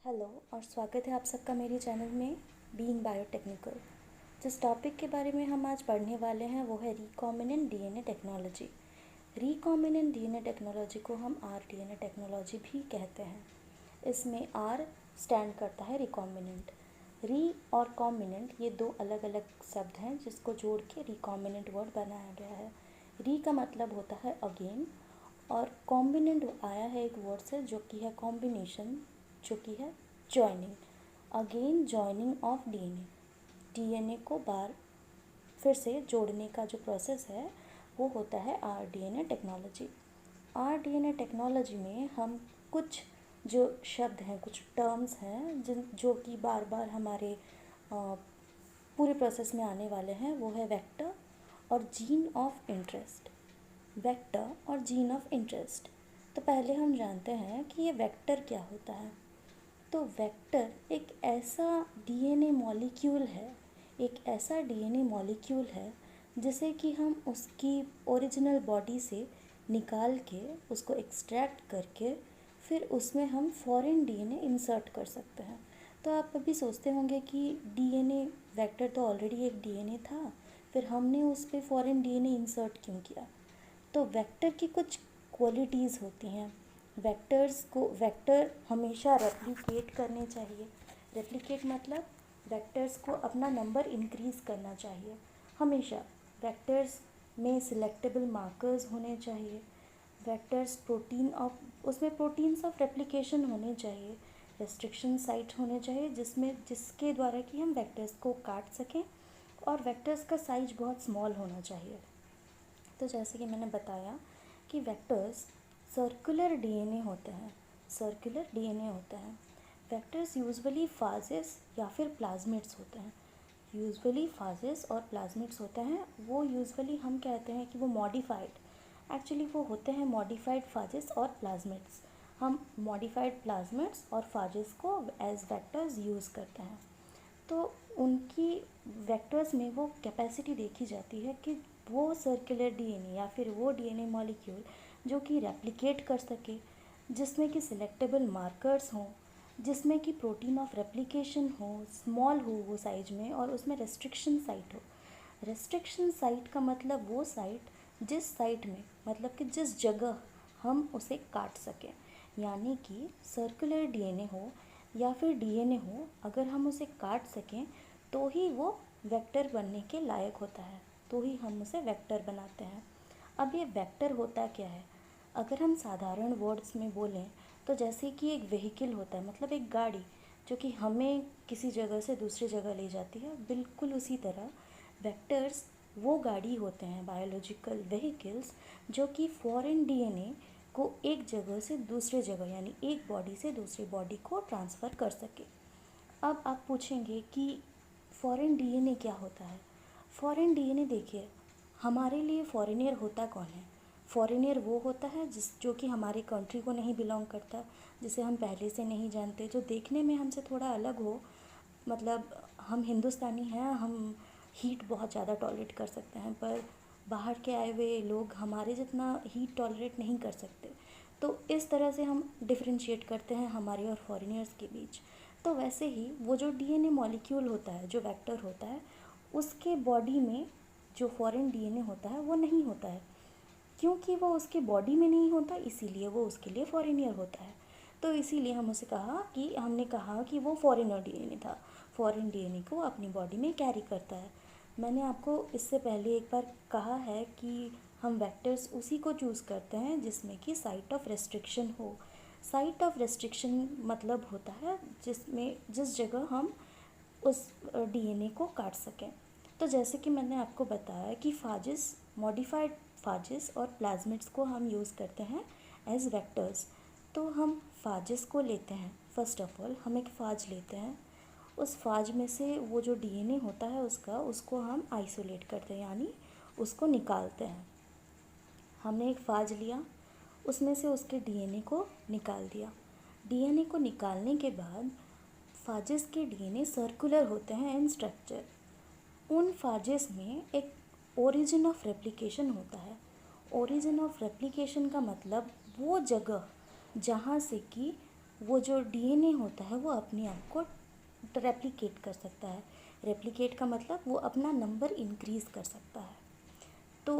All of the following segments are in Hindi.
हेलो और स्वागत है आप सबका मेरे चैनल में बीइंग बायोटेक्निकल। जिस टॉपिक के बारे में हम आज पढ़ने वाले हैं वो है recombinant DNA technology. Recombinant DNA technology को हम आरडीएनए टेक्नोलॉजी भी कहते हैं। इसमें आर स्टैंड करता है रिकॉम्बिनेंट। री और कॉम्बिनेंट ये दो अलग अलग शब्द हैं जिसको जोड़ के रिकॉम्बिनेंट वर्ड बनाया गया है। री का मतलब होता है अगेन और कॉम्बिनेंट आया है एक वर्ड से जो कि है कॉम्बिनेशन, जो कि है joining. Again joining of DNA, DNA को बार फिर से जोड़ने का जो प्रोसेस है वो होता है आरडीएनए टेक्नोलॉजी। आरडीएनए टेक्नोलॉजी में हम कुछ जो शब्द हैं, कुछ टर्म्स हैं जो कि बार बार हमारे पूरे प्रोसेस में आने वाले हैं, वो है वेक्टर और जीन ऑफ इंटरेस्ट। वेक्टर और जीन ऑफ इंटरेस्ट। तो पहले हम जानते हैं कि ये वेक्टर क्या होता है। तो वेक्टर एक ऐसा डीएनए मॉलिक्यूल है, जिसे कि हम उसकी ओरिजिनल बॉडी से निकाल के उसको एक्सट्रैक्ट करके फिर उसमें हम फॉरेन डीएनए इंसर्ट कर सकते हैं। तो आप अभी सोचते होंगे कि डीएनए वेक्टर तो ऑलरेडी एक डीएनए था, फिर हमने उस पर फॉरेन डीएनए इंसर्ट क्यों किया। तो वेक्टर की कुछ क्वालिटीज़ होती हैं। वेक्टर हमेशा रेप्लिकेट करने चाहिए। रेप्लिकेट मतलब वेक्टर्स को अपना नंबर इंक्रीज़ करना चाहिए हमेशा। वेक्टर्स में सिलेक्टेबल मार्कर्स होने चाहिए। वेक्टर्स उसमें प्रोटीन्स ऑफ रेप्लिकेशन होने चाहिए। रेस्ट्रिक्शन साइट होने चाहिए जिसके द्वारा कि हम वेक्टर्स को काट सकें, और वेक्टर्स का साइज बहुत स्मॉल होना चाहिए। तो जैसे कि मैंने बताया कि वेक्टर्स सर्कुलर डीएनए होते हैं। वेक्टर्स यूजुअली फाजेस या फिर प्लाज्मिड्स होते हैं। वो यूजुअली हम कहते हैं कि वो मॉडिफाइड, एक्चुअली वो होते हैं मॉडिफाइड फाजेस और प्लाज्मिड्स। हम मॉडिफाइड प्लाज्मिड्स और फाजेस को एज वेक्टर्स यूज़ करते हैं। तो उनकी वेक्टर्स में वो कैपेसिटी देखी जाती है कि वो सर्कुलर डीएनए या फिर वो डीएनए मॉलिक्यूल जो कि रेप्लिकेट कर सके, जिसमें कि सिलेक्टेबल मार्कर्स हों, जिसमें कि प्रोटीन ऑफ रेप्लिकेशन हो, स्मॉल हो वो साइज में, और उसमें रेस्ट्रिक्शन साइट हो। रेस्ट्रिक्शन साइट का मतलब वो साइट मतलब कि जिस जगह हम उसे काट सकें। यानी कि सर्कुलर डीएनए हो या फिर डीएनए हो, अगर हम उसे काट सकें तो ही वो वेक्टर बनने के लायक होता है, तो ही हम उसे वेक्टर बनाते हैं। अब ये वेक्टर होता क्या है? अगर हम साधारण वर्ड्स में बोलें तो जैसे कि एक व्हीकल होता है, मतलब एक गाड़ी जो कि हमें किसी जगह से दूसरी जगह ले जाती है, बिल्कुल उसी तरह वेक्टर्स वो गाड़ी होते हैं, बायोलॉजिकल व्हीकल्स, जो कि फॉरेन डीएनए को एक जगह से दूसरे जगह यानी एक बॉडी से दूसरी बॉडी को ट्रांसफ़र कर सके। अब आप पूछेंगे कि फॉरेन डीएनए क्या होता है। फॉरेन डीएनए देखिए, हमारे लिए फॉरेनियर होता कौन है? फॉरेनियर वो होता है जो कि हमारे कंट्री को नहीं बिलोंग करता, जिसे हम पहले से नहीं जानते, जो देखने में हमसे थोड़ा अलग हो। मतलब हम हिंदुस्तानी हैं, हम हीट बहुत ज़्यादा टॉलरेट कर सकते हैं, पर बाहर के आए हुए लोग हमारे जितना हीट टॉलरेट नहीं कर सकते। तो इस तरह से हम डिफरेंशिएट करते हैं हमारे और फॉरेनियर्स के बीच। तो वैसे ही वो जो डीएनए मॉलिक्यूल होता है, जो वेक्टर होता है, उसके बॉडी में जो फॉरेन डीएनए होता है वो नहीं होता है। क्योंकि वो उसके बॉडी में नहीं होता, इसीलिए वो उसके लिए फॉरेनियर होता है। तो इसीलिए हमने कहा कि वो फॉरेनर डीएनए था। फॉरेन डीएनए को अपनी बॉडी में कैरी करता है। मैंने आपको इससे पहले एक बार कहा है कि हम वेक्टर्स उसी को चूज़ करते हैं जिसमें कि साइट ऑफ रेस्ट्रिक्शन हो। साइट ऑफ रेस्ट्रिक्शन मतलब होता है जिस जगह हम उस डीएनए को काट सकें। तो जैसे कि मैंने आपको बताया कि मॉडिफाइड फाजेस और प्लाज्मिड्स को हम यूज़ करते हैं एज वेक्टर्स। तो हम फाजेस को लेते हैं। फर्स्ट ऑफ ऑल हम एक फाज लेते हैं। उस फाज में से वो जो डीएनए होता है उसको हम आइसोलेट करते हैं, यानी उसको निकालते हैं। हमने एक फाज लिया, उसमें से उसके डीएनए को निकाल दिया। डीएनए को निकालने के बाद फाजेस के डीएनए सर्कुलर होते हैं इन स्ट्रक्चर। उन फाजेस में एक ओरिजिन ऑफ रेप्लिकेशन होता है। ओरिजिन ऑफ रेप्लिकेशन का मतलब वो जगह जहाँ से कि वो जो डीएनए होता है वो अपने आप को रेप्लिकेट कर सकता है। रेप्लिकेट का मतलब वो अपना नंबर इंक्रीज़ कर सकता है। तो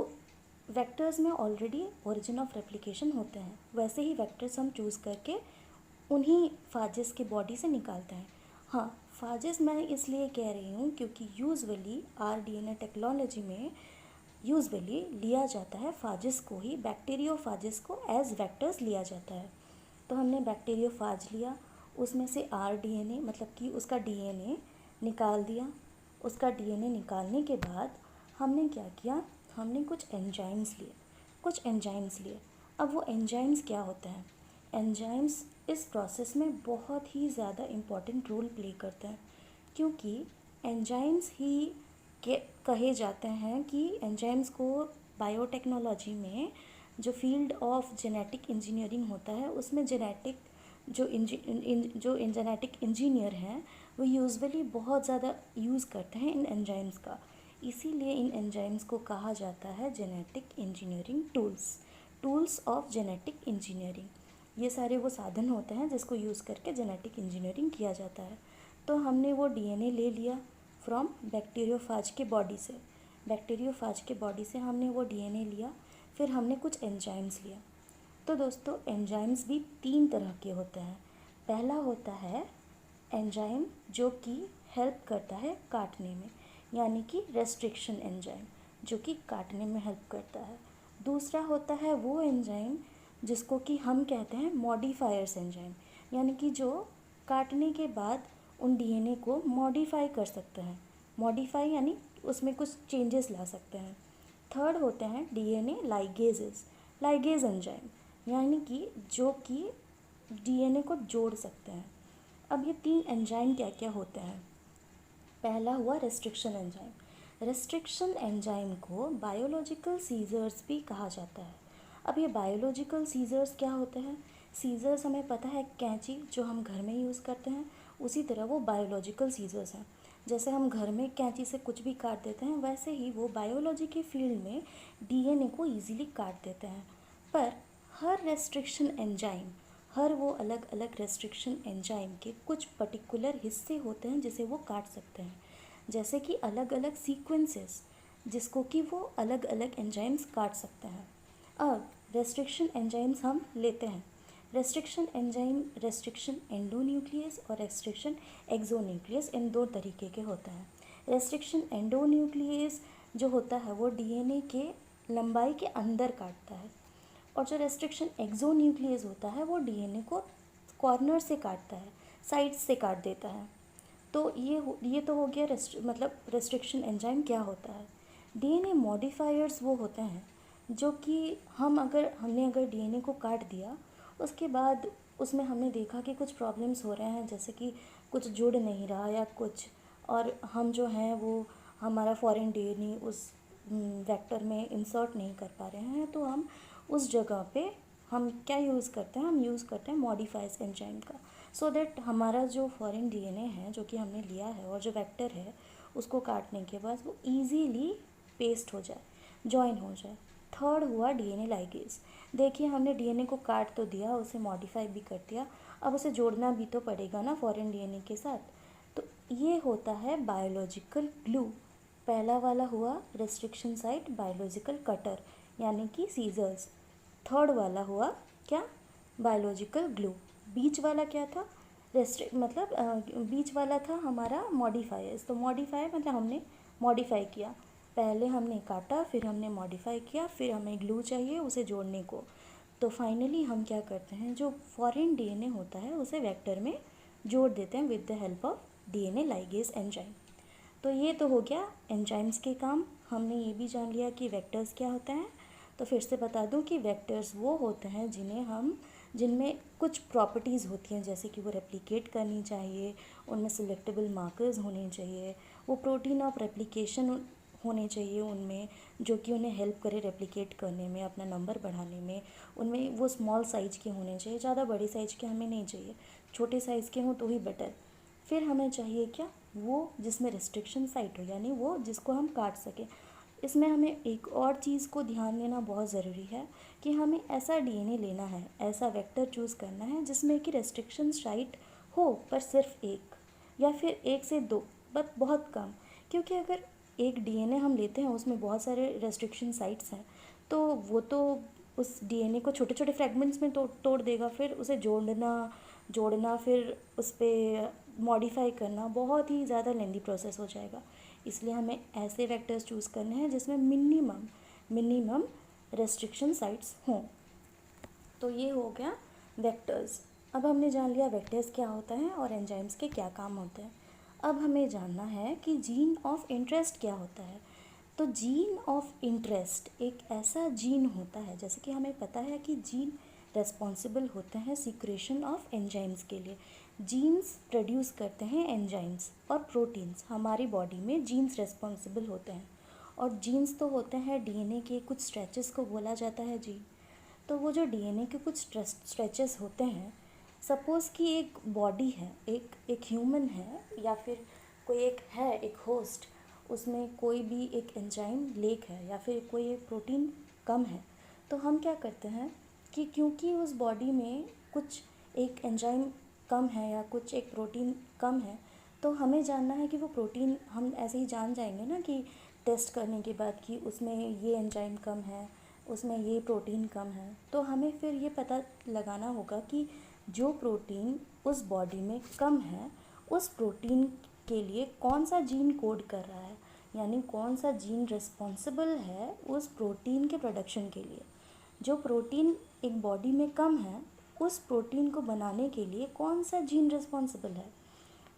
वेक्टर्स में ऑलरेडी ओरिजिन ऑफ रेप्लिकेशन होते हैं, वैसे ही वेक्टर्स हम चूज़ करके उन्हीं फाजेस के बॉडी से निकालते हैं। हाँ, फाजेस मैं इसलिए कह रही हूँ क्योंकि यूजुअली आरडीएनए टेक्नोलॉजी में यूजुअली लिया जाता है फाजेस को ही, बैक्टीरियोफाजेस को एज वेक्टर्स लिया जाता है। तो हमने बैक्टीरियोफाज लिया, उसमें से आरडीएनए मतलब कि उसका डीएनए निकाल दिया। उसका डीएनए निकालने के बाद हमने क्या किया, हमने कुछ एंजाइम्स लिए। अब वो एंजाइम्स क्या होते हैं? एंजाइम्स इस प्रोसेस में बहुत ही ज़्यादा इम्पॉर्टेंट रोल प्ले करते हैं, क्योंकि एंजाइम्स ही के कहे जाते हैं कि एंजाइम्स को बायोटेक्नोलॉजी में जो फील्ड ऑफ जेनेटिक इंजीनियरिंग होता है उसमें जेनेटिक जो जेनेटिक इंजीनियर हैं वो यूजुअली बहुत ज़्यादा यूज़ करते हैं इन एंजाइम्स का। इसीलिए इन एंजाइम्स को कहा जाता है genetic engineering tools of genetic engineering. ये सारे वो साधन होते हैं जिसको यूज़ करके जेनेटिक इंजीनियरिंग किया जाता है। तो हमने वो डीएनए ले लिया फ्रॉम बैक्टीरियोफाज के बॉडी से। बैक्टीरियोफाज के बॉडी से हमने वो डीएनए लिया, फिर हमने कुछ एंजाइम्स लिया। तो दोस्तों एंजाइम्स भी 3 तरह के होते हैं। पहला होता है एंजाइम जो कि हेल्प करता है काटने में, यानी कि रेस्ट्रिक्शन एंजाइम जो कि काटने में हेल्प करता है। दूसरा होता है वो एंजाइम जिसको कि हम कहते हैं मॉडिफायर्स एंजाइम, यानी कि जो काटने के बाद उन डीएनए को मॉडिफाई कर सकते हैं। मॉडिफाई यानी उसमें कुछ चेंजेस ला सकते हैं। थर्ड होते हैं डीएनए लाइगेज एंजाइम, यानी कि जो कि डीएनए को जोड़ सकते हैं। अब ये 3 एंजाइम क्या क्या होते हैं? पहला हुआ रेस्ट्रिक्शन एंजाइम। रेस्ट्रिक्शन एंजाइम को बायोलॉजिकल सीजर्स भी कहा जाता है। अब ये बायोलॉजिकल सीजर्स क्या होते हैं? सीजर्स हमें पता है कैंची जो हम घर में यूज़ करते हैं, उसी तरह वो बायोलॉजिकल सीजर्स हैं। जैसे हम घर में कैंची से कुछ भी काट देते हैं, वैसे ही वो बायोलॉजी के फील्ड में डीएनए को ईजिली काट देते हैं। पर हर रेस्ट्रिक्शन एंजाइम, हर वो अलग अलग रेस्ट्रिक्शन एंजाइम के कुछ पर्टिकुलर हिस्से होते हैं जिसे वो काट सकते हैं, जैसे कि अलग अलग सीक्वेंसेस जिसको कि वो अलग अलग एंजाइम्स काट सकते हैं। अब रेस्ट्रिक्शन एंजाइम्स हम लेते हैं। रेस्ट्रिक्शन एंजाइम रेस्ट्रिक्शन एंडोन्यूक्लियस और रेस्ट्रिक्शन एक्सोन्यूक्लियस इन 2 तरीके के होते हैं। रेस्ट्रिक्शन एंडोन्यूक्लियस जो होता है वो डीएनए के लंबाई के अंदर काटता है, और जो रेस्ट्रिक्शन एक्सोन्यूक्लियस होता है वो डीएनए को कॉर्नर से काटता है, साइड से काट देता है। तो ये तो हो गया मतलब रेस्ट्रिक्शन एंजाइम क्या होता है। डीएनए मॉडिफायर्स वो होते हैं जो कि हमने अगर डीएनए को काट दिया, उसके बाद उसमें हमने देखा कि कुछ प्रॉब्लम्स हो रहे हैं, जैसे कि कुछ जुड़ नहीं रहा या कुछ, और हम जो हैं वो हमारा फॉरेन डीएनए उस वेक्टर में इंसर्ट नहीं कर पा रहे हैं, तो हम उस जगह पे हम क्या यूज़ करते हैं, हम यूज़ करते हैं मॉडिफाइज एंजाइम का, सो दैट हमारा जो फॉरेन डीएनए है जो कि हमने लिया है और जो वेक्टर है उसको काटने के बाद वो इजीली पेस्ट हो जाए, जॉइन हो जाए। थर्ड हुआ डीएनए लाइगेज। देखिए हमने डीएनए को काट तो दिया, उसे मॉडिफाई भी कर दिया, अब उसे जोड़ना भी तो पड़ेगा ना फॉरेन डीएनए के साथ। तो ये होता है बायोलॉजिकल ग्लू। पहला वाला हुआ रेस्ट्रिक्शन साइट बायोलॉजिकल कटर यानी कि सीजर्स। थर्ड वाला हुआ क्या? Biological glue. बीच वाला क्या था? बीच वाला था हमारा मॉडिफायर्स। तो मॉडिफायर मतलब हमने मॉडिफाई किया, पहले हमने काटा, फिर हमने मॉडिफाई किया, फिर हमें ग्लू चाहिए उसे जोड़ने को। तो फाइनली हम क्या करते हैं, जो फॉरेन डीएनए होता है उसे वेक्टर में जोड़ देते हैं with the help of DNA ligase enzyme. तो ये तो हो गया एंजाइम्स के काम। हमने ये भी जान लिया कि वेक्टर्स क्या होते हैं। तो फिर से बता दूं कि वेक्टर्स वो होते हैं जिनमें कुछ प्रॉपर्टीज़ होती हैं, जैसे कि वो रेप्लिकेट करनी चाहिए, उनमें सिलेक्टेबल मार्कर्स होने चाहिए, वो प्रोटीन ऑफ रेप्लिकेशन होने चाहिए उनमें, जो कि उन्हें हेल्प करे रेप्लिकेट करने में, अपना नंबर बढ़ाने में। उनमें वो स्मॉल साइज़ के होने चाहिए, ज़्यादा बड़े साइज़ के हमें नहीं चाहिए, छोटे साइज़ के हों तो ही बेटर। फिर हमें चाहिए क्या? वो जिसमें रेस्ट्रिक्शन साइट हो, यानी वो जिसको हम काट सकें। इसमें हमें एक और चीज़ को ध्यान देना बहुत ज़रूरी है कि हमें ऐसा डीएनए लेना है, ऐसा वेक्टर चूज़ करना है जिसमें कि रेस्ट्रिक्शन साइट हो पर सिर्फ एक, या फिर एक से दो, बट बहुत कम। क्योंकि अगर एक डीएनए हम लेते हैं उसमें बहुत सारे रेस्ट्रिक्शन साइट्स हैं, तो वो तो उस डीएनए को छोटे छोटे फ्रेगमेंट्स में तोड़ देगा, फिर उसे जोड़ना फिर उस पर मॉडिफाई करना बहुत ही ज़्यादा लेंदी प्रोसेस हो जाएगा। इसलिए हमें ऐसे वेक्टर्स चूज़ करने हैं जिसमें मिनिमम रेस्ट्रिक्शन साइट्स हों। तो ये हो गया वेक्टर्स। अब हमने जान लिया वेक्टर्स क्या होता है और एंजाइम्स के क्या काम होते हैं। अब हमें जानना है कि जीन ऑफ इंटरेस्ट क्या होता है। तो जीन ऑफ इंटरेस्ट एक ऐसा जीन होता है, जैसे कि हमें पता है कि जीन रेस्पॉन्सिबल होते हैं सीक्रेशन ऑफ एंजाइम्स के लिए। जीन्स प्रोड्यूस करते हैं एंजाइम्स और प्रोटीन्स। हमारी बॉडी में जीन्स रेस्पॉन्सिबल होते हैं, और जीन्स तो होते हैं डीएनए के कुछ स्ट्रेचेस को बोला जाता है जीन। तो वो जो डीएनए के कुछ स्ट्रेचेस होते हैं, सपोज़ कि एक बॉडी है, एक ह्यूमन है, या फिर कोई एक होस्ट, उसमें कोई भी एक एंजाइम लेक है या फिर कोई एक प्रोटीन कम है, तो हम क्या करते हैं कि क्योंकि उस बॉडी में कुछ एक एंजाइम कम है या कुछ एक प्रोटीन कम है, तो हमें जानना है कि वो प्रोटीन, हम ऐसे ही जान जाएंगे ना कि टेस्ट करने के बाद कि उसमें ये एंजाइम कम है, उसमें ये प्रोटीन कम है। तो हमें फिर ये पता लगाना होगा कि जो प्रोटीन उस बॉडी में कम है, उस प्रोटीन के लिए कौन सा जीन कोड कर रहा है, यानी कौन सा जीन रिस्पॉन्सिबल है उस प्रोटीन के प्रोडक्शन के लिए। जो प्रोटीन एक बॉडी में कम है, उस प्रोटीन को बनाने के लिए कौन सा जीन रिस्पॉन्सिबल है।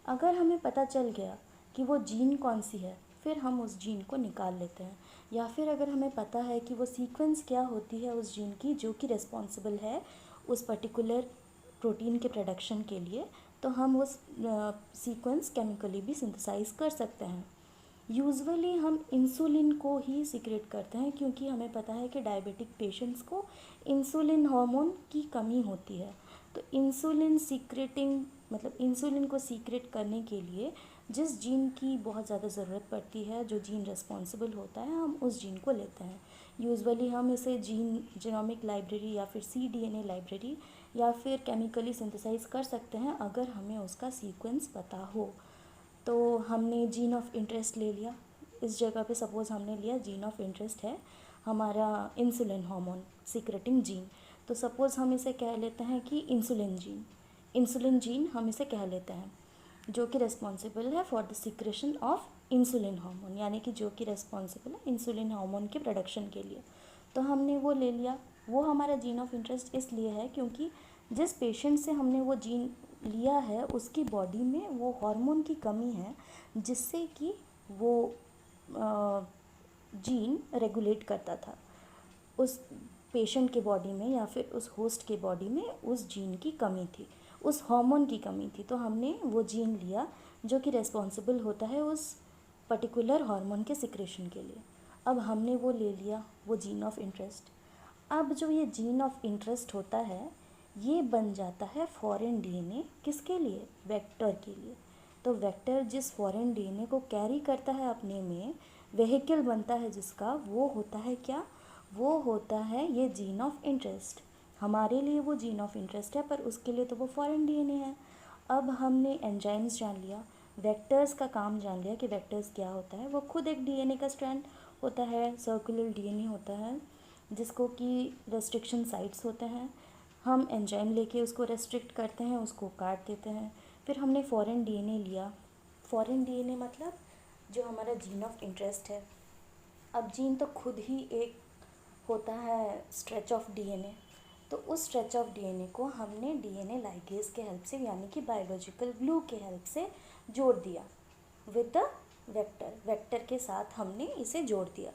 अगर हमें पता चल गया कि वो जीन कौन सी है, फिर हम उस जीन को निकाल लेते हैं। या फिर अगर हमें पता है कि वो सीक्वेंस क्या होती है उस जीन की जो कि रिस्पॉन्सिबल है उस पर्टिकुलर प्रोटीन के प्रोडक्शन के लिए, तो हम उस सीक्वेंस केमिकली भी सिंथेसाइज कर सकते हैं। यूजुअली हम इंसुलिन को ही सीक्रेट करते हैं, क्योंकि हमें पता है कि डायबिटिक पेशेंट्स को इंसुलिन हार्मोन की कमी होती है। तो इंसुलिन सीक्रेटिंग, मतलब इंसुलिन को सीक्रेट करने के लिए जिस जीन की बहुत ज़्यादा ज़रूरत पड़ती है, जो जीन रिस्पॉन्सिबल होता है, हम उस जीन को लेते हैं। यूजुअली हम इसे जीनोमिक लाइब्रेरी या फिर cDNA लाइब्रेरी या फिर केमिकली सिंथेसाइज कर सकते हैं अगर हमें उसका सीक्वेंस पता हो। तो हमने जीन ऑफ इंटरेस्ट ले लिया। इस जगह पे सपोज़ हमने लिया जीन ऑफ इंटरेस्ट है हमारा इंसुलिन हार्मोन सीक्रेटिंग जीन, तो सपोज़ हम इसे कह लेते हैं कि इंसुलिन जीन हम इसे कह लेते हैं, जो कि रिस्पॉन्सिबल है for the secretion of insulin hormone, यानी कि जो कि रिस्पॉन्सिबल है इंसुलिन हार्मोन के प्रोडक्शन के लिए। तो हमने वो ले लिया। वो हमारा जीन ऑफ इंटरेस्ट इसलिए है क्योंकि जिस पेशेंट से हमने वो जीन लिया है उसकी बॉडी में वो हार्मोन की कमी है, जिससे कि वो जीन रेगुलेट करता था। उस पेशेंट के बॉडी में या फिर उस होस्ट के बॉडी में उस जीन की कमी थी, उस हार्मोन की कमी थी, तो हमने वो जीन लिया जो कि रिस्पॉन्सिबल होता है उस पर्टिकुलर हार्मोन के सिक्रेशन के लिए। अब हमने वो ले लिया, वो जीन ऑफ इंटरेस्ट। अब जो ये जीन ऑफ इंटरेस्ट होता है, ये बन जाता है फॉरेन डीएनए, किसके लिए? वेक्टर के लिए। तो वेक्टर जिस फॉरेन डीएनए को कैरी करता है अपने में, व्हीकल बनता है जिसका, वो होता है क्या? वो होता है ये जीन ऑफ इंटरेस्ट। हमारे लिए वो जीन ऑफ इंटरेस्ट है, पर उसके लिए तो वो फॉरेन डीएनए है। अब हमने एंजाइम्स जान लिया, वेक्टर्स का काम जान लिया कि वेक्टर्स क्या होता है। वो खुद एक डीएनए का स्ट्रैंड होता है, सर्कुलर डीएनए होता है, जिसको कि रेस्ट्रिक्शन साइट्स होते हैं। हम एंजाइम लेके उसको रेस्ट्रिक्ट करते हैं, उसको काट देते हैं। फिर हमने फॉरेन डीएनए लिया। फॉरेन डीएनए मतलब जो हमारा जीन ऑफ इंटरेस्ट है। अब जीन तो खुद ही एक होता है स्ट्रेच ऑफ डीएनए, तो उस स्ट्रेच ऑफ डीएनए को हमने डीएनए लाइगेज के हेल्प से, यानी कि बायोलॉजिकल ग्लू के हेल्प से जोड़ दिया विद द वेक्टर के साथ हमने इसे जोड़ दिया।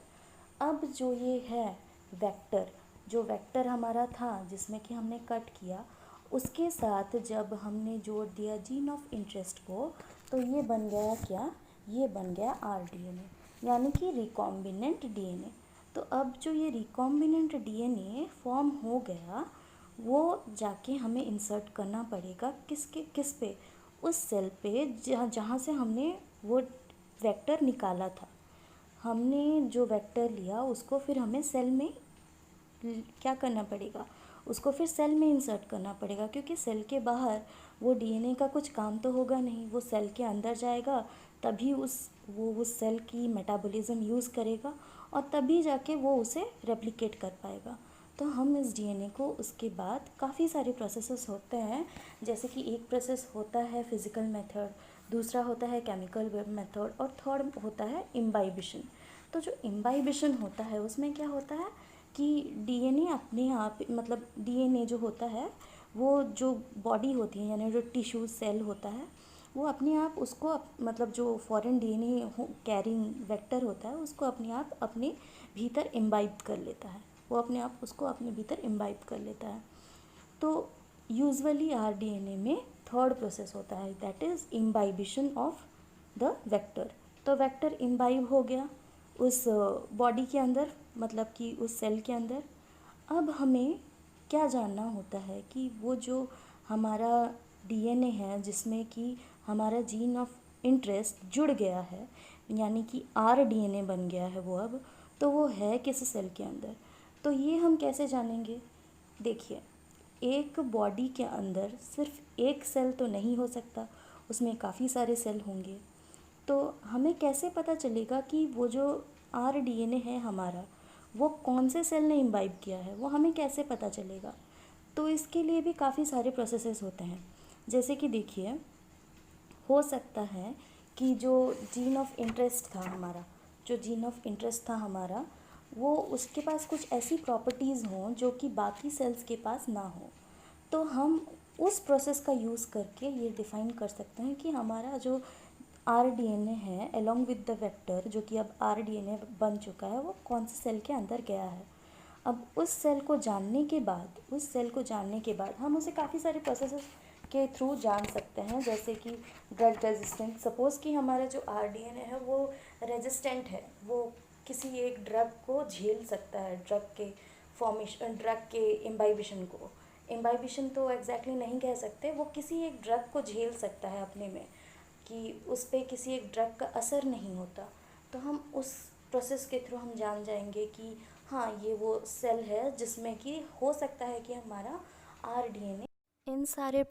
अब जो ये है वेक्टर, जो वेक्टर हमारा था जिसमें कि हमने कट किया, उसके साथ जब हमने जोड़ दिया जीन ऑफ इंटरेस्ट को, तो ये बन गया क्या? ये बन गया आरडीएनए, यानी कि रिकॉम्बिनेंट डीएनए। तो अब जो ये रिकॉम्बिनेंट डीएनए फॉर्म हो गया, वो जाके हमें इंसर्ट करना पड़ेगा किस पे? उस सेल पे जहाँ से हमने वो वेक्टर निकाला था। हमने जो वेक्टर लिया उसको फिर हमें सेल में क्या करना पड़ेगा, उसको फिर सेल में इंसर्ट करना पड़ेगा, क्योंकि सेल के बाहर वो डीएनए का कुछ काम तो होगा नहीं, वो सेल के अंदर जाएगा तभी वो उस सेल की मेटाबॉलिज्म यूज़ करेगा और तभी जाके वो उसे रेप्लिकेट कर पाएगा। तो हम इस डीएनए को उसके बाद काफ़ी सारे प्रोसेसेस होते हैं, जैसे कि एक प्रोसेस होता है फिज़िकल मेथड, दूसरा होता है केमिकल मेथड और थर्ड होता है इम्बाइबिशन। तो जो इम्बाइबिशन होता है उसमें क्या होता है कि डीएनए अपने आप, मतलब डीएनए जो होता है वो जो बॉडी होती है यानी जो टिश्यू सेल होता है वो अपने आप उसको मतलब जो फॉरेन डीएनए कैरिंग वेक्टर होता है उसको अपने आप अपने भीतर इम्बाइब कर लेता है, वो अपने आप उसको अपने भीतर इम्बाइब कर लेता है। तो यूजुअली आरडीएनए में थर्ड प्रोसेस होता है, that is imbibition of the vector. तो वेक्टर इम्बाइब हो गया उस बॉडी के अंदर, मतलब कि उस सेल के अंदर। अब हमें क्या जानना होता है कि वो जो हमारा डीएनए है जिसमें कि हमारा जीन ऑफ इंटरेस्ट जुड़ गया है, यानी कि आरडीएनए बन गया है वो अब, तो वो है किस सेल के अंदर। तो ये हम कैसे जानेंगे? देखिए, एक बॉडी के अंदर सिर्फ एक सेल तो नहीं हो सकता, उसमें काफ़ी सारे सेल होंगे। तो हमें कैसे पता चलेगा कि वो जो आरडीएनए है हमारा वो कौन से सेल ने इम्बाइब किया है, वो हमें कैसे पता चलेगा? तो इसके लिए भी काफ़ी सारे प्रोसेसेस होते हैं। जैसे कि देखिए, हो सकता है कि जो जीन ऑफ इंटरेस्ट था हमारा, जो जीन ऑफ इंटरेस्ट था हमारा, वो उसके पास कुछ ऐसी प्रॉपर्टीज़ हों जो कि बाकी सेल्स के पास ना हो। तो हम उस प्रोसेस का यूज़ करके ये डिफ़ाइन कर सकते हैं कि हमारा जो आरडीएनए है अलोंग विद द वेक्टर, जो कि अब आरडीएनए बन चुका है, वो कौन से सेल के अंदर गया है। अब उस सेल को जानने के बाद, हम उसे काफ़ी सारे प्रोसेसेस के थ्रू जान सकते हैं, जैसे कि ड्रग रेजिस्टेंट। सपोज़ कि हमारा जो आरडीएनए है वो रेजिस्टेंट है, वो किसी एक ड्रग को झेल सकता है, ड्रग के इम्बाइबिशन को। इम्बाइबिशन तो एग्जैक्टली नहीं कह सकते, वो किसी एक ड्रग को झेल सकता है अपने में, कि उस पर किसी एक ड्रग का असर नहीं होता। तो हम उस प्रोसेस के थ्रू हम जान जाएंगे कि हाँ, ये वो सेल है जिसमें कि हो सकता है कि हमारा आरडीएनए। इन सारे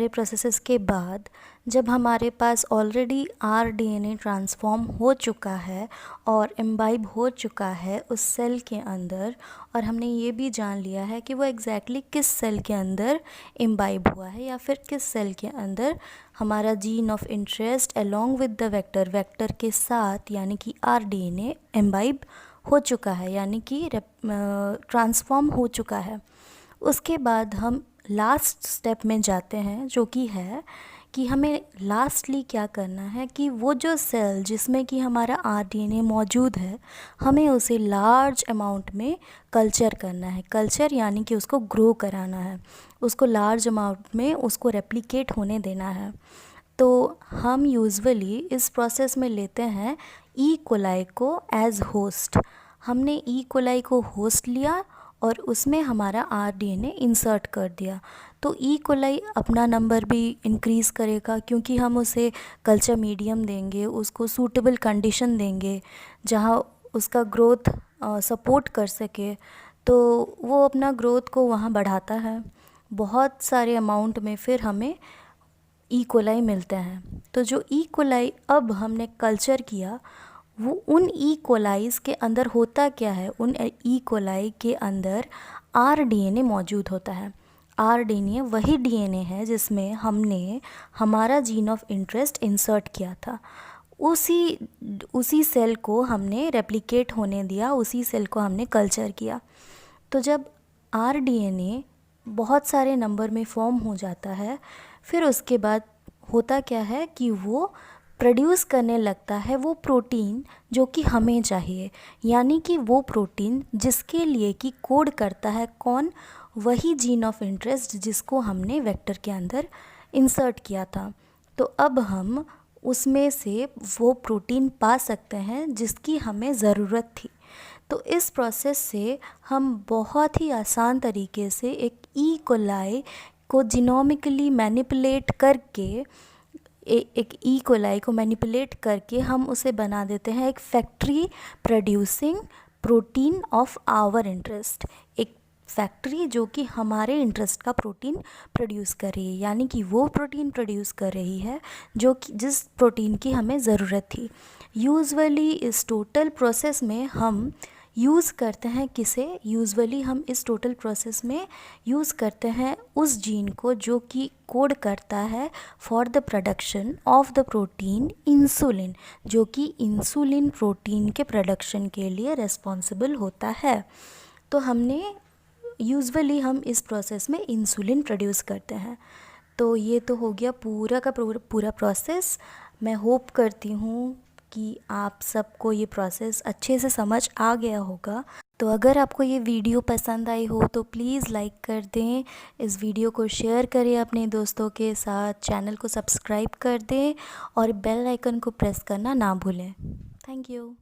प्रोसेसेस के बाद जब हमारे पास ऑलरेडी आरडीएनए ट्रांसफॉर्म हो चुका है और इम्बाइब हो चुका है उस सेल के अंदर, और हमने ये भी जान लिया है कि वो एग्जैक्टली किस सेल के अंदर इम्बाइब हुआ है या फिर किस सेल के अंदर हमारा gene of interest along with the vector के साथ यानी कि आरडीएनए इम्बाइब हो चुका है, यानी कि ट्रांसफॉर्म हो चुका है। उसके बाद हम लास्ट स्टेप में जाते हैं, जो कि है कि हमें लास्टली क्या करना है कि वो जो सेल जिसमें कि हमारा आरडीएनए मौजूद है, हमें उसे लार्ज अमाउंट में कल्चर करना है। कल्चर यानी कि उसको ग्रो कराना है, उसको लार्ज अमाउंट में उसको रेप्लिकेट होने देना है। तो हम यूजुअली इस प्रोसेस में लेते हैं ई कोलाई को एज होस्ट। हमने ई कोलाई को होस्ट लिया और उसमें हमारा आरडीएनए इंसर्ट कर दिया। तो ई कोलाई अपना नंबर भी इंक्रीज़ करेगा, क्योंकि हम उसे कल्चर मीडियम देंगे, उसको सूटेबल कंडीशन देंगे जहाँ उसका ग्रोथ सपोर्ट कर सके, तो वो अपना ग्रोथ को वहाँ बढ़ाता है। बहुत सारे अमाउंट में फिर हमें ई कोलाई मिलते हैं। तो जो ई कोलाई अब हमने कल्चर किया, वो उन ई कोलाइज के अंदर होता क्या है, उन ई कोलाई के अंदर आरडीएनए मौजूद होता है। आरडीएनए वही डीएनए है जिसमें हमने हमारा जीन ऑफ इंटरेस्ट इंसर्ट किया था। उसी सेल को हमने रेप्लिकेट होने दिया, उसी सेल को हमने कल्चर किया। तो जब आरडीएनए बहुत सारे नंबर में फॉर्म हो जाता है, फिर उसके बाद होता क्या है कि वो प्रोड्यूस करने लगता है वो प्रोटीन जो कि हमें चाहिए, यानी कि वो प्रोटीन जिसके लिए कि कोड करता है कौन, वही जीन ऑफ इंटरेस्ट जिसको हमने वेक्टर के अंदर इंसर्ट किया था। तो अब हम उसमें से वो प्रोटीन पा सकते हैं जिसकी हमें ज़रूरत थी। तो इस प्रोसेस से हम बहुत ही आसान तरीके से एक ई कोलाई को जीनोमिकली मैनिपुलेट करके एक ई कोलाई को मैनिपुलेट करके हम उसे बना देते हैं एक factory producing protein of our interest, एक फैक्ट्री जो कि हमारे इंटरेस्ट का प्रोटीन प्रोड्यूस कर रही है, यानी कि वो प्रोटीन प्रोड्यूस कर रही है जो कि जिस प्रोटीन की हमें ज़रूरत थी। यूजुअली इस टोटल प्रोसेस में हम यूज़ करते हैं किसे, यूजुअली हम इस टोटल प्रोसेस में यूज़ करते हैं उस जीन को जो कि कोड करता है for the production of the protein insulin, जो कि इंसुलिन प्रोटीन के प्रोडक्शन के लिए रिस्पॉन्सिबल होता है। तो हमने यूजुअली हम इस प्रोसेस में इंसुलिन प्रोड्यूस करते हैं। तो ये तो हो गया पूरा का पूरा प्रोसेस। मैं होप करती हूँ कि आप सबको ये प्रोसेस अच्छे से समझ आ गया होगा। तो अगर आपको ये वीडियो पसंद आई हो तो प्लीज़ लाइक कर दें, इस वीडियो को शेयर करें अपने दोस्तों के साथ, चैनल को सब्सक्राइब कर दें और बेल आइकन को प्रेस करना ना भूलें। Thank you.